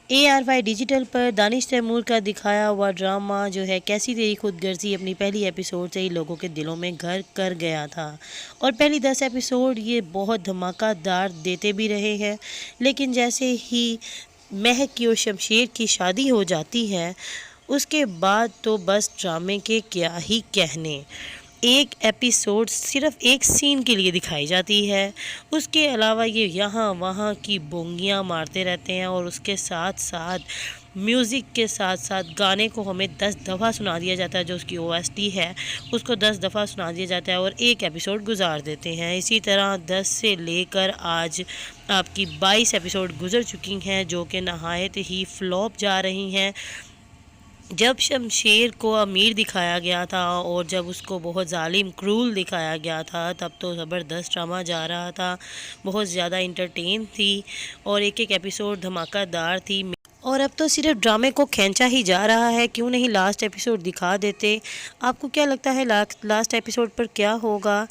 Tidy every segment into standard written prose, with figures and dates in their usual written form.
ARY digital पर दानिश तैमूर का दिखाया हुआ ड्रामा जो है कैसी तेरी खुदगर्जी अपनी पहली एपिसोड से ही लोगों के दिलों में घर कर गया था। और पहली 10 एपिसोड ये बहुत धमाकेदार देते भी रहे हैं, लेकिन जैसे ही महक की और शमशेर की शादी हो जाती है उसके बाद तो बस ड्रामे के क्या ही कहने। एक एपिसोड सिर्फ एक सीन के लिए दिखाई जाती है, उसके अलावा ये यहाँ वहाँ की बोंगियाँ मारते रहते हैं और उसके साथ साथ म्यूज़िक के साथ साथ गाने को हमें 10 दफ़ा सुना दिया जाता है। जो उसकी OST है उसको 10 दफ़ा सुना दिया जाता है और एक एपिसोड गुजार देते हैं। इसी तरह 10 से लेकर आज आपकी 22 एपिसोड गुजर चुकी हैं जो कि नहायत ही फ्लॉप जा रही हैं। जब शमशेर को अमीर दिखाया गया था और जब उसको बहुत जालिम क्रूल दिखाया गया था तब तो ज़बरदस्त ड्रामा जा रहा था, बहुत ज़्यादा इंटरटेन थी और एक एक एपिसोड धमाकेदार थी। और अब तो सिर्फ ड्रामे को खींचा ही जा रहा है, क्यों नहीं लास्ट एपिसोड दिखा देते। आपको क्या लगता है लास्ट एपिसोड पर क्या होगा?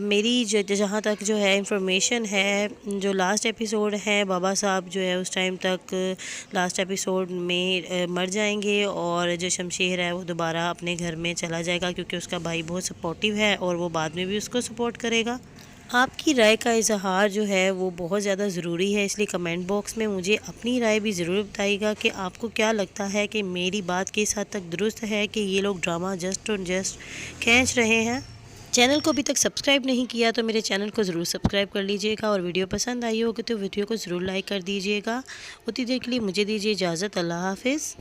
मेरी जहाँ तक जो है इंफॉर्मेशन है, जो लास्ट एपिसोड है बाबा साहब जो है उस टाइम तक लास्ट एपिसोड में मर जाएंगे और जो शमशेर है वो दोबारा अपने घर में चला जाएगा, क्योंकि उसका भाई बहुत सपोर्टिव है और वो बाद में भी उसको सपोर्ट करेगा। आपकी राय का इज़हार जो है वो बहुत ज़्यादा ज़रूरी है, इसलिए कमेंट बॉक्स में मुझे अपनी राय भी ज़रूर बताइएगा कि आपको क्या लगता है कि मेरी बात किस हद तक दुरुस्त है कि ये लोग ड्रामा जस्ट और जस्ट खींच रहे हैं। चैनल को अभी तक सब्सक्राइब नहीं किया तो मेरे चैनल को ज़रूर सब्सक्राइब कर लीजिएगा और वीडियो पसंद आई होगी तो वीडियो को ज़रूर लाइक कर दीजिएगा। उतनी देर के लिए मुझे दीजिए इजाज़त। अल्लाह हाफिज़।